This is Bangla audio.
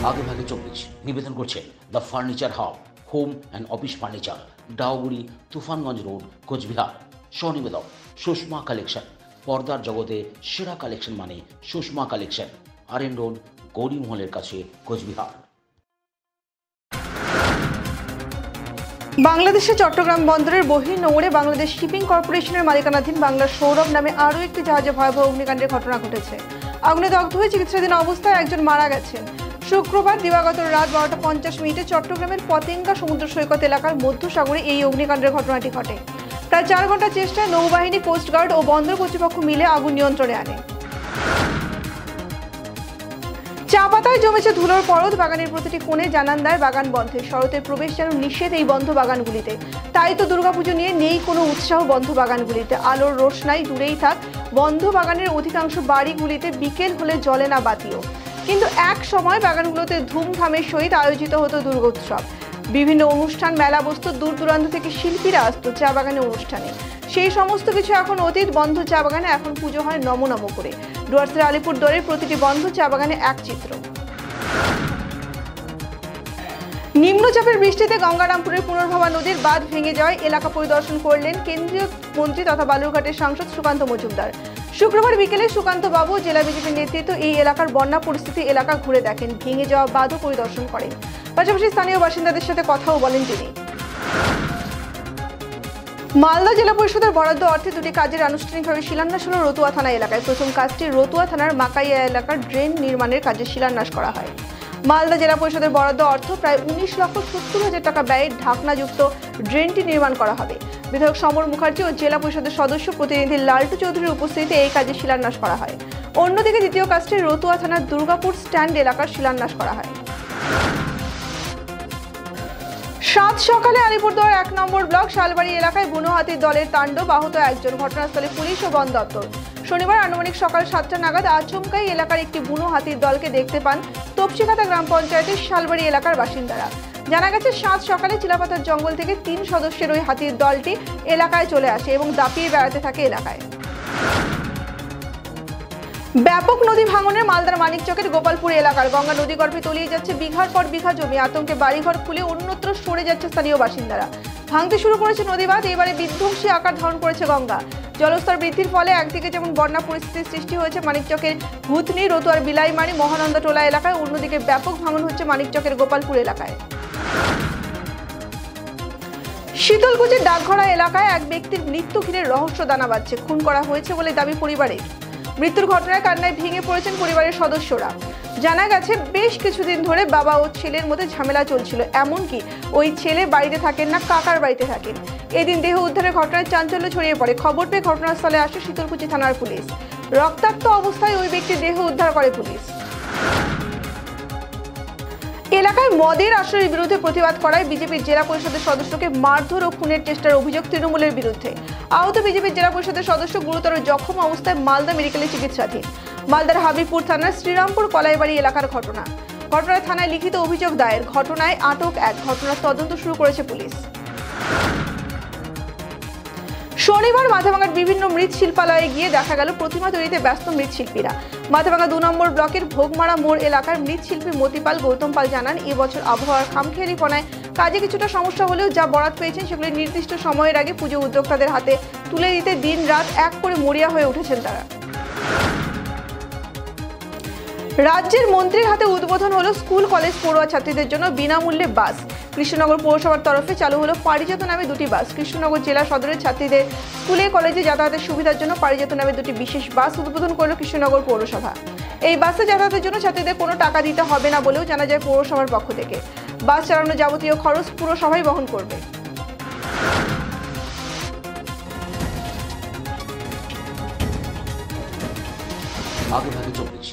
আগেভাগে 24 নিবেদন করছেন the furniture hub, home and office furniture, Dauguri, Tufanganj road, Coochbehar. স্বনিবেদক সুষমা কালেকশন। পর্দার জগতে সেরা কালেকশন মানে সুষমা কালেকশন, RN রোড, গৌরী মহলের কাছে, কোচবিহার। বাংলাদেশে চট্টগ্রাম বন্দরের বহির্নোঙরে বাংলাদেশ শিপিং কর্পোরেশনের মালিকানাধীন বাংলার সৌরভ নামে আরও একটি জাহাজে ভয়াবহ অগ্নিকাণ্ডের ঘটনা ঘটেছে। আগুনে দগ্ধ হয়ে চিকিৎসাধীন অবস্থায় একজন মারা গেছেন। শুক্রবার দিবাগত রাত 12:50 চট্টগ্রামের পতেঙ্গা সমুদ্র সৈকত এলাকার মধ্যসাগরে এই অগ্নিকাণ্ডের ঘটনাটি ঘটে। প্রায় 4 ঘন্টা চেষ্টায় নৌবাহিনী, কোস্টগার্ড ও বন্দর কর্তৃপক্ষ মিলে আগুন নিয়ন্ত্রণে আনে। চা পাতায় জমেছে ধুলোর পরত, বাগানের প্রতিটি কোণে জানান দেয় বাগান বন্ধে। শরতের প্রবেশ যেন নিষেধ এই বন্ধ বাগানগুলিতে। তাই তো দুর্গাপুজো নিয়ে নেই কোনো উৎসাহ বন্ধ বাগানগুলিতে। আলোর রোশনাই দূরেই থাক, বন্ধ বাগানের অধিকাংশ বাড়িগুলিতে বিকেল হলে জ্বলে না বাতিও। কিন্তু এক সময় বাগানগুলোতে ধুমধামের সহিত আয়োজিত হতো দুর্গোৎসব। বিভিন্ন অনুষ্ঠান, মেলা বসত, দূর দূরান্ত থেকে শিল্পীরা আসতো চা বাগানে অনুষ্ঠানে। সেই সমস্ত কিছু এখন অতীত। বন্ধ চা বাগানে এখন পুজো হয় নম নম করে। ডুয়ার্সের আলিপুরদুয়ারের প্রতিটি বন্ধ চা বাগানে এক চিত্র। নিম্নচাপের বৃষ্টিতে গঙ্গারামপুরের পুনর্ভবা নদীর বাঁধ ভেঙে যাওয়ায় এলাকা পরিদর্শন করলেন কেন্দ্রীয় মন্ত্রী তথা বালুরঘাটের সাংসদ সুকান্ত মজুমদার। শুক্রবার বিকেলে সুকান্ত বাবু জেলা বিজেপির নেতৃত্ব এই এলাকার বন্যা পরিস্থিতি এলাকা ঘুরে দেখেন, ভেঙে যাওয়া বাঁধও পরিদর্শন করেন। পাশাপাশি স্থানীয় বাসিন্দাদের সাথে কথাও বলেন তিনি। মালদা জেলা পরিষদের বরাদ্দ অর্থে দুটি কাজের আনুষ্ঠানিকভাবে শিলান্যাস হল রতুয়া থানা এলাকায়। প্রথম কাজটি রতুয়া থানার মাকাইয়া এলাকার ড্রেন নির্মাণের কাজে শিলান্যাস করা হয়। মালদা জেলা পরিষদের বরাদ্দ অর্থ প্রায় 19,70,000 টাকা ব্যয়ে ঢাকনাযুক্ত ড্রেনটি নির্মাণ করা হবে। বিধায়ক সমর মুখার্জি ও জেলা পরিষদের সদস্য প্রতিনিধি লালটু চৌধুরীর উপস্থিতিতে এই কাজে শিলান্যাস করা হয়। অন্যদিকে দ্বিতীয় কাজটি রতুয়া থানার দুর্গাপুর স্ট্যান্ড এলাকার শিলান্যাস করা হয়। সাত সকালে আলিপুরদুয়ার 1 নম্বর ব্লক শালবাড়ি এলাকায় বুনো হাতির দলের তাণ্ডব, আহত একজন। ঘটনাস্থলে পুলিশ ও বন দপ্তর। শনিবার আনুমানিক সকাল 7টা নাগাদ আচমকাই এলাকার একটি বুনো হাতির দলকে দেখতে পান তপসিঘাটা গ্রাম পঞ্চায়েতের শালবাড়ি এলাকার বাসিন্দারা। জানা গেছে, সাত সকালে চিলাপাতার জঙ্গল থেকে 3 সদস্যের ওই হাতির দলটি এলাকায় চলে আসে এবং দাপিয়ে বেড়াতে থাকে এলাকায়। ব্যাপক নদী ভাঙনের মালদার মানিকচকের গোপালপুর এলাকার গঙ্গা নদীগর্ভে তলিয়ে যাচ্ছে বিঘার পর বিঘা জমি। আতঙ্কে বাড়িঘর খুলে অন্যত্র সরে যাচ্ছে স্থানীয় বাসিন্দারা। ভাঙতে শুরু করেছে নদীবাঁধ। এবারে বিধ্বংসী আকার ধারণ করেছে গঙ্গা। জলস্তর বৃদ্ধির ফলে একদিকে যেমন বন্যা পরিস্থিতির সৃষ্টি হয়েছে মানিকচকের ভূতনি, রতুয়ার বিলাইমারি, মহানন্দা টোলা এলাকায়, অন্যদিকে ব্যাপক ভাঙন হচ্ছে মানিকচকের গোপালপুর এলাকায়। শীতলকুচির ডাকঘরা এলাকায় এক ব্যক্তির মৃত্যু ঘিরে রহস্য দানা বাঁধছে। খুন করা হয়েছে বলে দাবি পরিবারের। মৃত্যুর ঘটনায় কান্নায় ভেঙে পড়েছেন পরিবারের সদস্যরা। জানা গেছে, বেশ কিছুদিন ধরে বাবা ও ছেলের মধ্যে ঝামেলা চলছিল। এমনকি ওই ছেলে বাড়িতে থাকেন না, কাকার বাড়িতে থাকেন। এদিন দেহ উদ্ধারের ঘটনায় চাঞ্চল্য ছড়িয়ে পড়ে। খবর পেয়ে ঘটনাস্থলে আসে শীতলকুচি থানার পুলিশ। রক্তাক্ত অবস্থায় ওই ব্যক্তির দেহ উদ্ধার করে পুলিশ। এলাকায় মদের আসরের বিরুদ্ধে প্রতিবাদ করায় বিজেপির জেলা পরিষদের সদস্যকে মারধর ও খুনের চেষ্টার অভিযোগ তৃণমূলের বিরুদ্ধে। আহত বিজেপির জেলা পরিষদের সদস্য গুরুতর জখম অবস্থায় মালদা মেডিকেলে চিকিৎসাধীন। মালদার হাবিবপুর থানার শ্রীরামপুর কলাইবাড়ি এলাকার ঘটনায় থানায় লিখিত অভিযোগ দায়ের। ঘটনায় আটক 1। ঘটনার তদন্ত শুরু করেছে পুলিশ। শনিবার মাথাভাঙার বিভিন্ন মৃৎশিল্পালয়ে গিয়ে দেখা গেল প্রতিমা তৈরিতে ব্যস্ত মৃৎশিল্পীরা। মাথাভাঙা 2 নম্বর ব্লকের ভোগমারা মোড় এলাকার মৃৎশিল্পী মতিপাল গৌতম পাল জানান, এবছর আবহাওয়ার খামখেয়ালিপনায় কাজে কিছুটা সমস্যা হলেও যা বরাত পেয়েছেন সেগুলি নির্দিষ্ট সময়ের আগে পুজো উদ্যোক্তাদের হাতে তুলে দিতে দিন রাত এক করে মরিয়া হয়ে উঠেছেন তারা। রাজ্যের মন্ত্রীর হাতে উদ্বোধন হলো স্কুল কলেজ পড়ুয়া ছাত্রীদের জন্য বিনামূল্যে বাস। কৃষ্ণনগর পৌরসভার তরফে চালু হলো পারিজাত নামে 2টি বাস। কৃষ্ণনগর জেলা সদরের ছাত্রীদের স্কুলে কলেজে যাতায়াতের সুবিধার জন্য পারিজাত নামে 2টি বিশেষ বাস উদ্বোধন করল কৃষ্ণনগর পৌরসভা। এই বাসে যাতায়াতের জন্য ছাত্রীদের কোনো টাকা দিতে হবে না বলেও জানা যায় পৌরসভার পক্ষ থেকে। বাস চালানোর যাবতীয় খরচ পুরসভাই বহন করবে। আগেভাগে 24